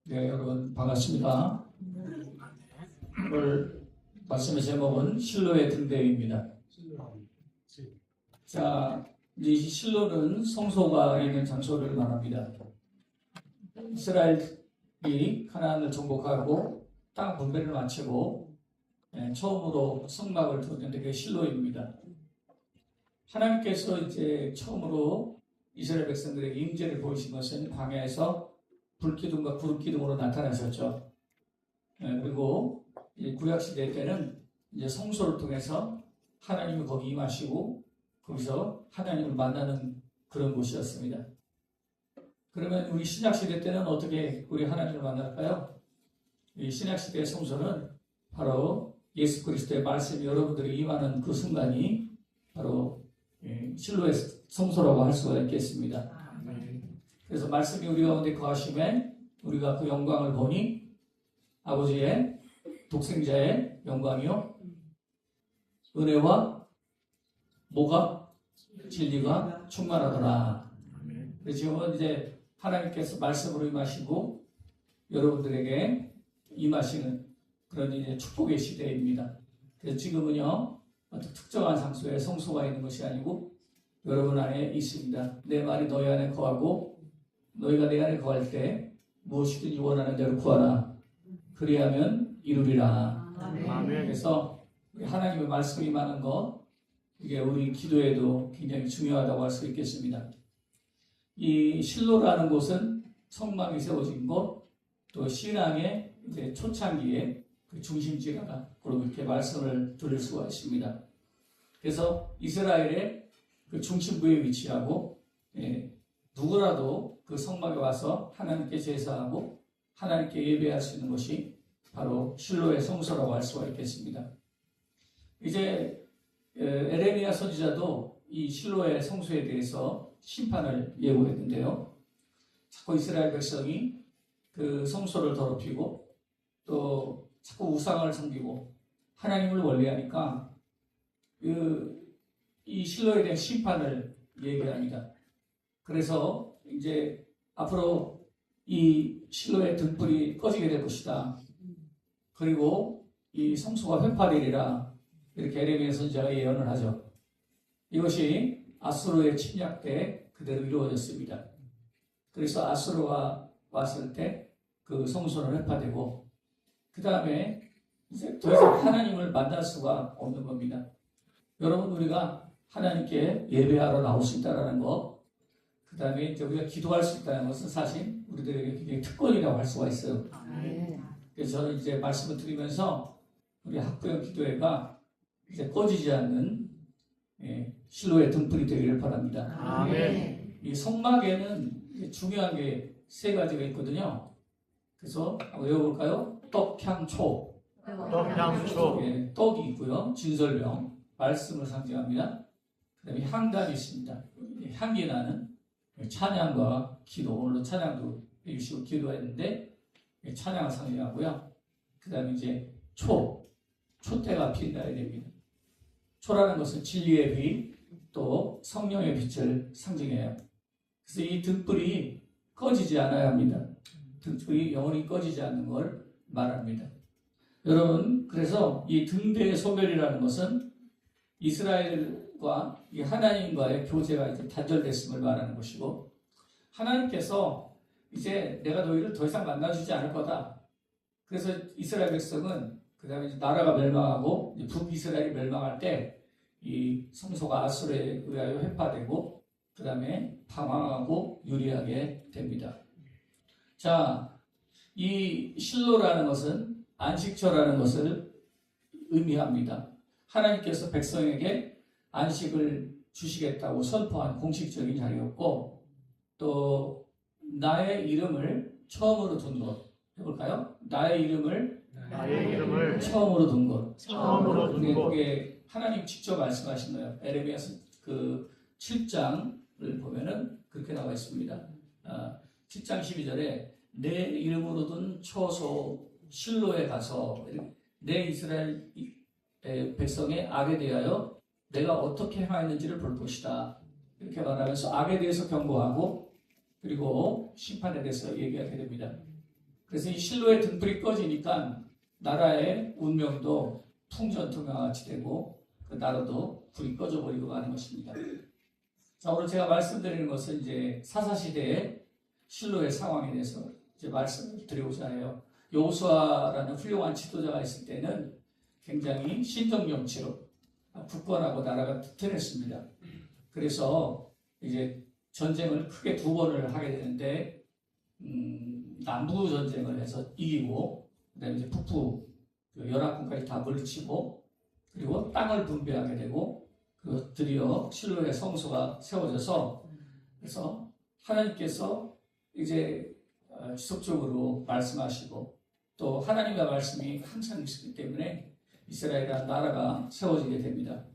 네, 여러분 반갑습니다. 오늘 말씀의 제목은 실로의 등대입니다. 자, 이 실로는 성소가 있는 장소를 말합니다. 이스라엘이 가나안을 정복하고 땅 분배를 마치고 처음으로 성막을 두었는데 그게 실로입니다. 하나님께서 이제 처음으로 이스라엘 백성들에게 임재를 보이신 것은 광야에서 불기둥과 구름기둥으로 나타나셨죠. 그리고 구약시대 때는 이제 성소를 통해서 하나님이 거기 임하시고 거기서 하나님을 만나는 그런 곳이었습니다. 그러면 우리 신약시대 때는 어떻게 우리 하나님을 만날까요? 이 신약시대의 성소는 바로 예수 그리스도의 말씀이 여러분들이 임하는 그 순간이 바로 실로의 성소라고 할 수가 있겠습니다. 그래서 말씀이 우리 가운데 거하심에 우리가 그 영광을 보니 아버지의 독생자의 영광이요 은혜와 뭐가 진리가 충만하더라. 그래서 지금은 이제 하나님께서 말씀으로 임하시고 여러분들에게 임하시는 그런 이제 축복의 시대입니다. 그래서 지금은요 어떤 특정한 장소에 성소가 있는 것이 아니고 여러분 안에 있습니다. 내 말이 너희 안에 거하고 너희가 내 안에 거할 때 무엇이든지 원하는 대로 구하라. 그리하면 이루리라. 아멘. 그래서 하나님의 말씀이 임하는 것 이게 우리 기도에도 굉장히 중요하다고 할 수 있겠습니다. 이 실로라는 곳은 성막이 세워진 곳, 또 신앙의 이제 초창기의 그 중심지라 그리고 이렇게 말씀을 들을 수가 있습니다. 그래서 이스라엘의 그 중심부에 위치하고 누구라도 그 성막에 와서 하나님께 제사하고 하나님께 예배할 수 있는 것이 바로 실로의 성소라고 할 수가 있겠습니다. 이제 에레미야 선지자도 이 실로의 성소에 대해서 심판을 예고했는데요. 자꾸 이스라엘 백성이 그 성소를 더럽히고 또 자꾸 우상을 섬기고 하나님을 멀리하니까 이 실로에 대한 심판을 얘기합니다. 그래서 이제 앞으로 이 실로의 등불이 꺼지게 될 것이다. 그리고 이 성소가 회파되리라. 이렇게 에레미야 선지자가 예언을 하죠. 이것이 아수르의 침략 때 그대로 이루어졌습니다. 그래서 아수르가 왔을 때 그 성소는 회파되고 그 다음에 이제 더 이상 하나님을 만날 수가 없는 겁니다. 여러분 우리가 하나님께 예배하러 나올 수 있다는 것, 그 다음에 이제 우리가 기도할 수 있다는 것은 사실 우리들에게 굉장히 특권이라고 할 수가 있어요. 그래서 저는 이제 말씀을 드리면서 우리 학부형 기도회가 이제 꺼지지 않는 실로의 등불이 되기를 바랍니다. 아멘. 이 성막에는 중요한 게 세 가지가 있거든요. 그래서 한번 외워볼까요? 떡, 향, 초. 떡이 있고요. 진설명, 말씀을 상징합니다. 그 다음에 향단이 있습니다. 향기 나는 찬양과 기도, 오늘도 찬양도 해주시고 기도했는데 찬양을 상징하고요. 그 다음에 이제 초대가 빛나야 됩니다. 초라는 것은 진리의 빛, 또 성령의 빛을 상징해요. 그래서 이 등불이 꺼지지 않아야 합니다. 등불이 영원히 꺼지지 않는 걸 말합니다. 여러분, 그래서 이 등대의 소멸이라는 것은 이스라엘과 이 하나님과의 교제가 이제 단절됐음을 말하는 것이고, 하나님께서 이제 내가 너희를 더 이상 만나주지 않을 거다. 그래서 이스라엘 백성은 그 다음에 나라가 멸망하고 북이스라엘이 멸망할 때 이 성소가 아수르에 의하여 회파되고 그 다음에 방황하고 유리하게 됩니다. 자, 이 실로라는 것은 안식처라는 것을 의미합니다. 하나님께서 백성에게 안식을 주시겠다고 선포한 공식적인 자리였고 또 나의 이름을 처음으로 둔 것 해볼까요? 나의 이름을 처음으로 둔 것. 그게 하나님 직접 말씀하신 거예요. 에레미야 그 7장을 보면은 그렇게 나와 있습니다. 7장 12절에 내 이름으로 둔 처소 실로에 가서 내 이스라엘 백성의 악에 대하여 내가 어떻게 행하였는지를 볼 것이다. 이렇게 말하면서 악에 대해서 경고하고 그리고 심판에 대해서 얘기하게 됩니다. 그래서 이 실로의 등불이 꺼지니까 나라의 운명도 풍전투명같이 되고 그 나라도 불이 꺼져버리고 마는 것입니다. 자, 오늘 제가 말씀드리는 것은 이제 사사시대의 실로의 상황에 대해서 이제 말씀을 드리고자 해요. 여호수아라는 훌륭한 지도자가 있을 때는 굉장히 신정정치로 굳건하고 나라가 튼튼했습니다. 그래서 이제 전쟁을 크게 2번을 하게 되는데 남부 전쟁을 해서 이기고 그다음에 이제 북부 연합군까지 다 물리치고 그리고 땅을 분배하게 되고 그 드디어 실로의 성소가 세워져서 그래서 하나님께서 이제 지속적으로 말씀하시고 또 하나님의 말씀이 항상 있었기 때문에 이스라엘이라는 나라가 세워지게 됩니다.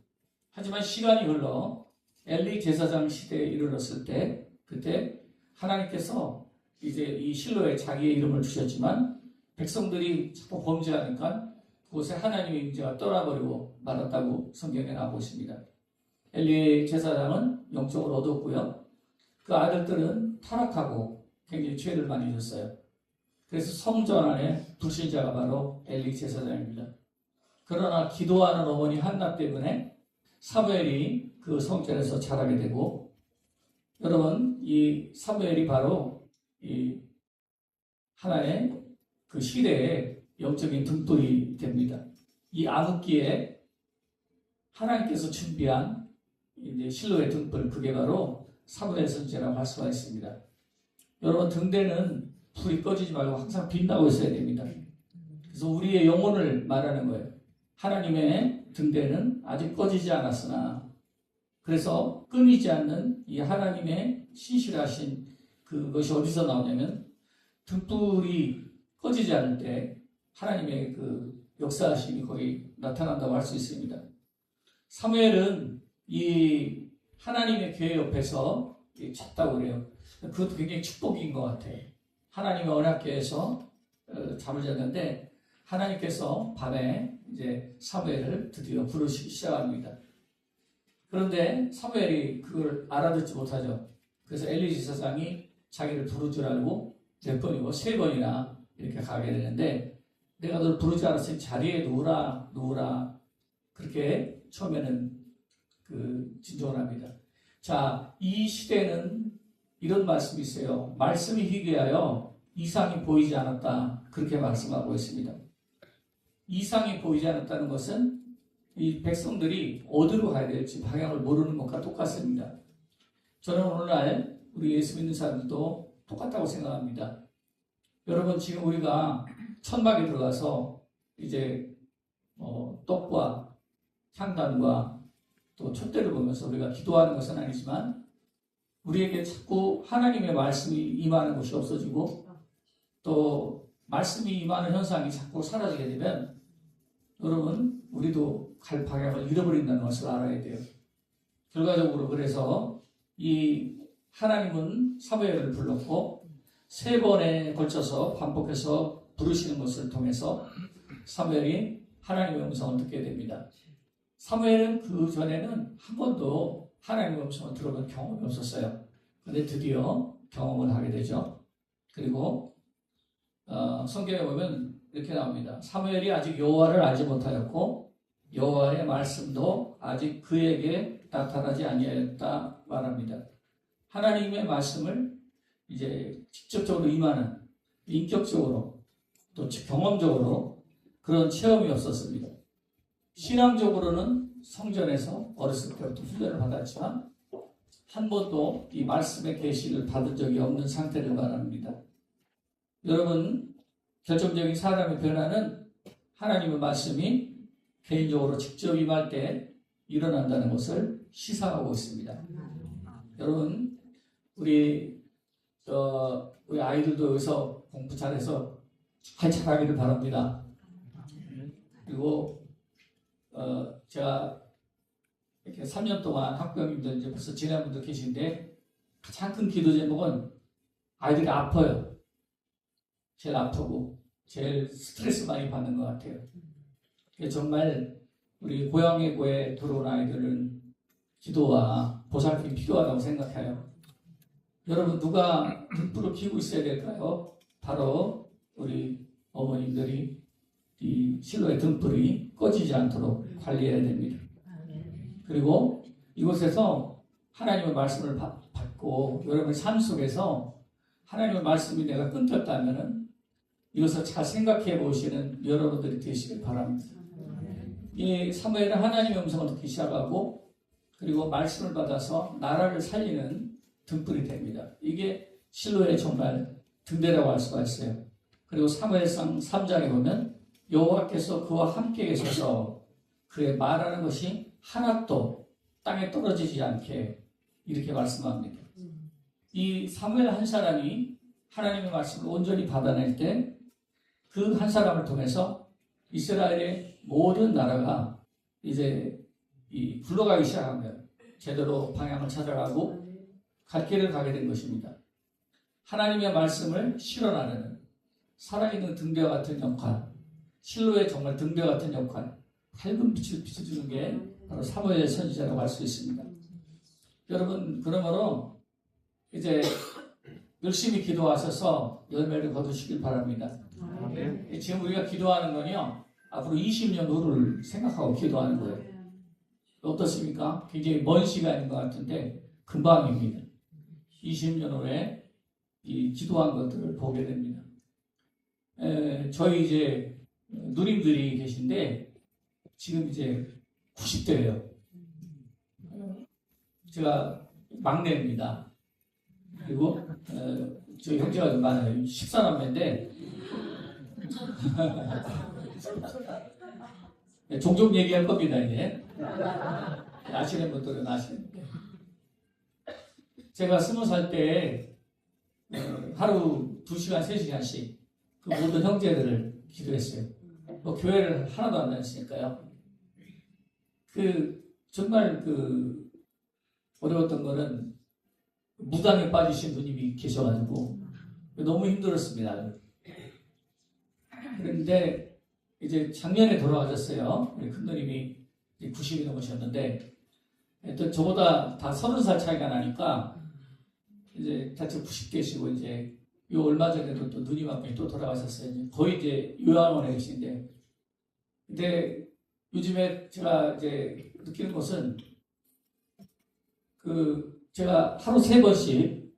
하지만 시간이 흘러 엘리 제사장 시대에 이르렀을 때 그때 하나님께서 이제 이 실로에 자기의 이름을 주셨지만 백성들이 자꾸 범죄하니까 그곳에 하나님의 임재가 떠나버리고 말았다고 성경에 나오고 있습니다. 엘리 제사장은 영적으로 어둡고요. 그 아들들은 타락하고 굉장히 죄를 많이 졌어요. 그래서 성전 안에 불신자가 바로 엘리 제사장입니다. 그러나 기도하는 어머니 한나 때문에 사무엘이 그 성전에서 자라게 되고 여러분 이 사무엘이 바로 이 하나의 그 시대의 영적인 등불이 됩니다. 이 암흑기에 하나님께서 준비한 이제 실로의 등불 그게 바로 사무엘 선지자라고 할 수가 있습니다. 여러분 등대는 불이 꺼지지 말고 항상 빛나고 있어야 됩니다. 그래서 우리의 영혼을 말하는 거예요. 하나님의 등대는 아직 꺼지지 않았으나 그래서 끊이지 않는 이 하나님의 신실하신 그것이 어디서 나오냐면 등불이 꺼지지 않을 때 하나님의 그 역사하심이 거기 나타난다고 할 수 있습니다. 사무엘은 이 하나님의 교회 옆에서 잤다고 그래요. 그것도 굉장히 축복인 것 같아요. 하나님의 언약궤에서 잠을 잤는데 하나님께서 밤에 이제 사무엘을 드디어 부르시기 시작합니다. 그런데 사무엘이 그걸 알아듣지 못하죠. 그래서 엘리 제사장이 자기를 부를 줄 알고 몇 번이고 3번이나 이렇게 가게 되는데 내가 널 부르지 않았으니 자리에 누우라 그렇게 처음에는 진정을 합니다. 자, 이 시대는 이런 말씀이 있어요. 말씀이 희귀하여 이상이 보이지 않았다. 그렇게 말씀하고 있습니다. 이상이 보이지 않았다는 것은 이 백성들이 어디로 가야 될지 방향을 모르는 것과 똑같습니다. 저는 오늘날 우리 예수 믿는 사람들도 똑같다고 생각합니다. 여러분 지금 우리가 천막에 들어가서 이제 떡과 향단과 또 촛대를 보면서 우리가 기도하는 것은 아니지만 우리에게 자꾸 하나님의 말씀이 임하는 것이 없어지고 또 말씀이 임하는 현상이 자꾸 사라지게 되면 여러분 우리도 갈 방향을 잃어버린다는 것을 알아야 돼요. 결과적으로 그래서 이 하나님은 사무엘을 불렀고 3번에 걸쳐서 반복해서 부르시는 것을 통해서 사무엘이 하나님의 음성을 듣게 됩니다. 사무엘은 그 전에는 한 번도 하나님의 음성을 들어본 경험이 없었어요. 그런데 드디어 경험을 하게 되죠. 그리고 성경에 보면 이렇게 나옵니다. 사무엘이 아직 여호와를 알지 못하였고 여호와의 말씀도 아직 그에게 나타나지 아니하였다 말합니다. 하나님의 말씀을 이제 직접적으로 임하는 인격적으로 또 경험적으로 그런 체험이 없었습니다. 신앙적으로는 성전에서 어렸을 때부터 훈련을 받았지만 한 번도 이 말씀의 계시를 받은 적이 없는 상태를 말합니다. 여러분 결정적인 사람의 변화는 하나님의 말씀이 개인적으로 직접 임할 때 일어난다는 것을 시사하고 있습니다. 여러분 우리 아이들도 여기서 공부 잘해서 잘 자라기를 바랍니다. 그리고 제가 이렇게 3년 동안 학부형님들 이제 벌써 지난 분들 계신데 가장 큰 기도 제목은 아이들이 아파요. 제일 아프고 제일 스트레스 많이 받는 것 같아요. 정말 우리 고향의 고에 들어온 아이들은 기도와 보살핌이 필요하다고 생각해요. 여러분 누가 등불을 켜고 있어야 될까요? 바로 우리 어머님들이 이 실로의 등불이 꺼지지 않도록 관리해야 됩니다. 그리고 이곳에서 하나님의 말씀을 받고 여러분의 삶 속에서 하나님의 말씀이 내가 끊겼다면은 이것을 잘 생각해 보시는 여러분들이 되시길 바랍니다. 이 사무엘은 하나님의 음성을 듣기 시작하고 그리고 말씀을 받아서 나라를 살리는 등불이 됩니다. 이게 실로의 정말 등대라고 할 수가 있어요. 그리고 사무엘상 3장에 보면 여호와께서 그와 함께 계셔서 그의 말하는 것이 하나도 땅에 떨어지지 않게 이렇게 말씀합니다. 이 사무엘 한 사람이 하나님의 말씀을 온전히 받아낼 때 그 한 사람을 통해서 이스라엘의 모든 나라가 이제 굴러가기 시작하면 제대로 방향을 찾아가고 갈 길을 가게 된 것입니다. 하나님의 말씀을 실현하는 살아있는 등대 같은 역할, 실로의 정말 등대 같은 역할, 밝은 빛을 비춰주는 게 바로 사무엘 선지자라고 할 수 있습니다. 여러분, 그러므로 이제 열심히 기도하셔서 열매를 거두시길 바랍니다. 지금 우리가 기도하는 건요, 앞으로 20년 후를 생각하고 기도하는 거예요. 어떻습니까? 굉장히 먼 시간인 것 같은데 금방입니다. 20년 후에 이 기도한 것들을 보게 됩니다. 저희 이제 누님들이 계신데 지금 이제 90대예요. 제가 막내입니다. 그리고 저희 형제가 좀 많아요. 14남매인데 종종 얘기할 겁니다. 이제 아시는 분들은 아시는. 제가 20살 때 하루 2시간, 3시간씩 그 모든 형제들을 기도했어요. 뭐 교회를 하나도 안 다녔으니까요. 정말 어려웠던 거는 무당에 빠지신 누님이 계셔가지고 너무 힘들었습니다. 그런데 이제 작년에 돌아가셨어요. 우리 큰 누님이 90이 넘으셨는데 또 저보다 다 30살 차이가 나니까 이제 다 90대시고 이제 요 얼마 전에도 또 누님 한 분이 또 돌아가셨어요. 거의 이제 요양원에 계신데, 근데 요즘에 제가 이제 느끼는 것은 제가 하루 3번씩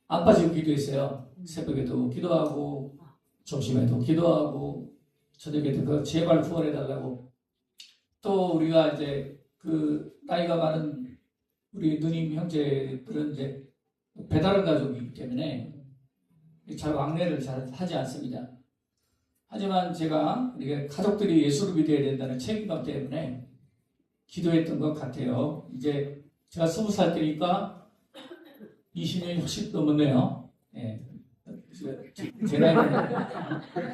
안 빠지고 기도했어요. 새벽에도 기도하고 점심에도 기도하고 저녁에도 제발 구원해달라고. 또 우리가 이제 나이가 많은 우리 누님 형제들은 이제 배다른 가족이기 때문에 잘 왕래를 잘 하지 않습니다. 하지만 제가 이게 가족들이 예수를 믿어야 된다는 책임감 때문에 기도했던 것 같아요. 이제 제가 20살 때니까 20년이 훨씬 넘었네요. 예. 제 나이는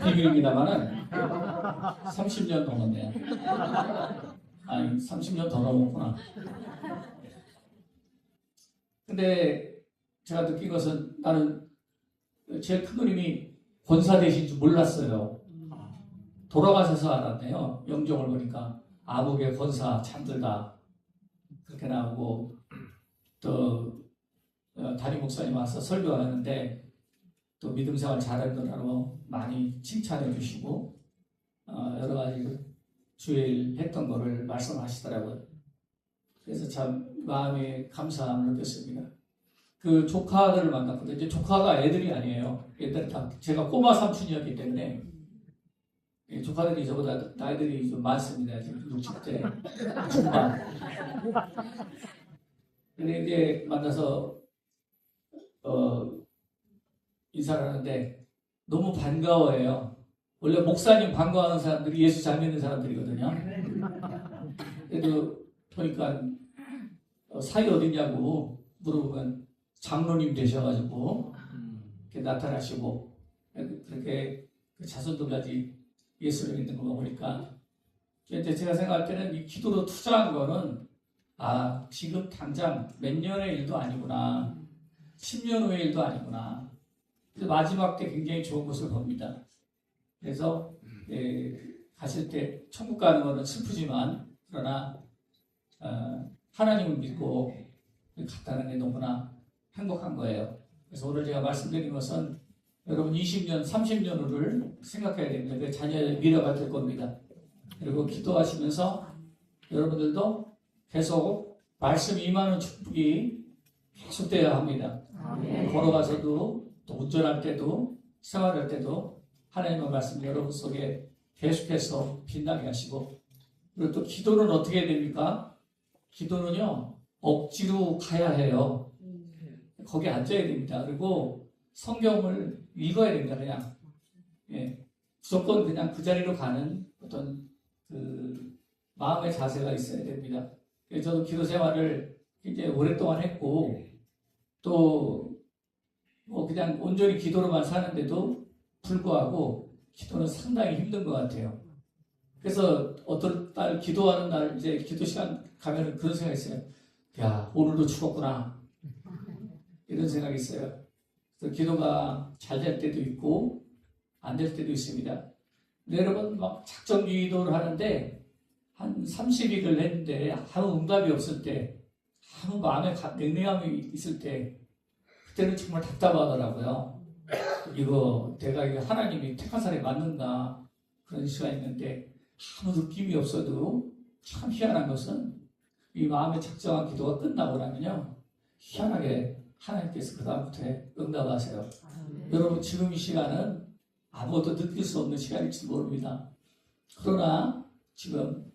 비밀입니다만은 30년 넘었네요. 아니, 30년 더 넘었구나. 근데 제가 느낀 것은 나는 제일 큰 누님이 권사 되신 줄 몰랐어요. 돌아가셔서 알았네요. 영정을 보니까 아북의 권사 잠들다 그렇게 나오고, 또 담임 목사님 와서 설교하는데 또 믿음 생활 잘하더라고 많이 칭찬해 주시고 여러 가지 주일 했던 거를 말씀하시더라고요. 그래서 참 마음에 감사함을 느꼈습니다. 그 조카들을 만났거든요. 이제 조카가 애들이 아니에요. 옛날에 다 제가 꼬마 삼촌이었기 때문에 조카들이 저보다 나이들이 좀 많습니다. 지금 60대 중반. 근데 이제 만나서 인사를 하는데 너무 반가워해요. 원래 목사님 반가워하는 사람들이 예수 잘 믿는 사람들이거든요. 그래도 보니까 사이 어디냐고 물어보면 장로님 되셔가지고 이렇게 나타나시고 그렇게 자손들까지 예수를 믿는 거 보니까 이제 제가 생각할 때는 이 기도로 투자한 거는 지금 당장 몇 년의 일도 아니구나, 10년 후의 일도 아니구나. 마지막 때 굉장히 좋은 것을 봅니다. 그래서 가실 때 천국 가는 것은 슬프지만 그러나 하나님을 믿고 갔다는 게 너무나 행복한 거예요. 그래서 오늘 제가 말씀드린 것은 여러분 20년, 30년 후를 생각해야 됩니다. 그 자녀의 미래가 될 겁니다. 그리고 기도하시면서 여러분들도 계속 말씀 임하는 축복이 계속되어야 합니다. 걸어가서도 또 운전할 때도 생활할 때도 하나님의 말씀 여러분 속에 계속해서 빛나게 하시고, 그리고 또 기도는 어떻게 해야 됩니까? 기도는요 억지로 가야 해요. 거기 앉아야 됩니다. 그리고 성경을 읽어야 됩니다. 그냥 무조건 그냥 그 자리로 가는 어떤 그 마음의 자세가 있어야 됩니다. 저도 기도 생활을 이제 오랫동안 했고, 또 뭐 그냥 온전히 기도로만 사는데도 불구하고 기도는 상당히 힘든 것 같아요. 그래서 어떤 날 기도하는 날 이제 기도 시간 가면은 그런 생각이 있어요. 야, 오늘도 죽었구나. 이런 생각이 있어요. 그래서 기도가 잘 될 때도 있고 안 될 때도 있습니다. 근데 여러분 막 작정 기도를 하는데 한 30일을 했는데 아무 응답이 없을 때, 아무 마음에 냉랭함이 있을 때, 그때는 정말 답답하더라고요. 이거 내가 이거 하나님이 택한 사람이 맞는가, 그런 시간이 있는데 아무 느낌이 없어도 참 희한한 것은 이 마음에 작정한 기도가 끝나고 나면요 희한하게 하나님께서 그 다음부터 응답하세요. 여러분 지금 이 시간은 아무것도 느낄 수 없는 시간일지 모릅니다. 그러나 지금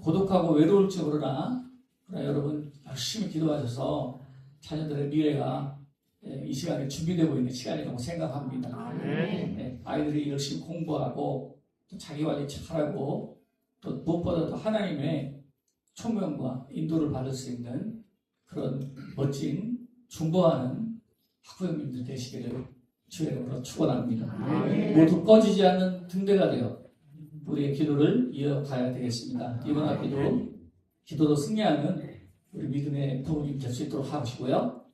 고독하고 외로울지 모르나, 그러나 여러분 열심히 기도하셔서 자녀들의 미래가 이 시간에 준비되고 있는 시간이라고 생각합니다. 아이들이 열심히 공부하고 또 자기 관리 잘하고 또 무엇보다도 하나님의 총명과 인도를 받을 수 있는 그런 멋진 중보하는 학부형님들 되시기를 주의 이름으로 축원합니다. 모두 꺼지지 않는 등대가 되어 우리의 기도를 이어가야 되겠습니다. 이번 학기도 기도로 승리하는 우리 믿음의 부모님 될 수 있도록 하시고요.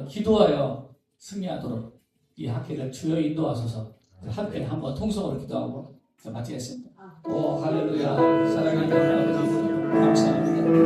기도하여 승리하도록 이 학기를 주여 인도하소서. 함께 한번 통성으로 기도하고 마치겠습니다. 오 할렐루야. 사랑하는 하나님 감사합니다.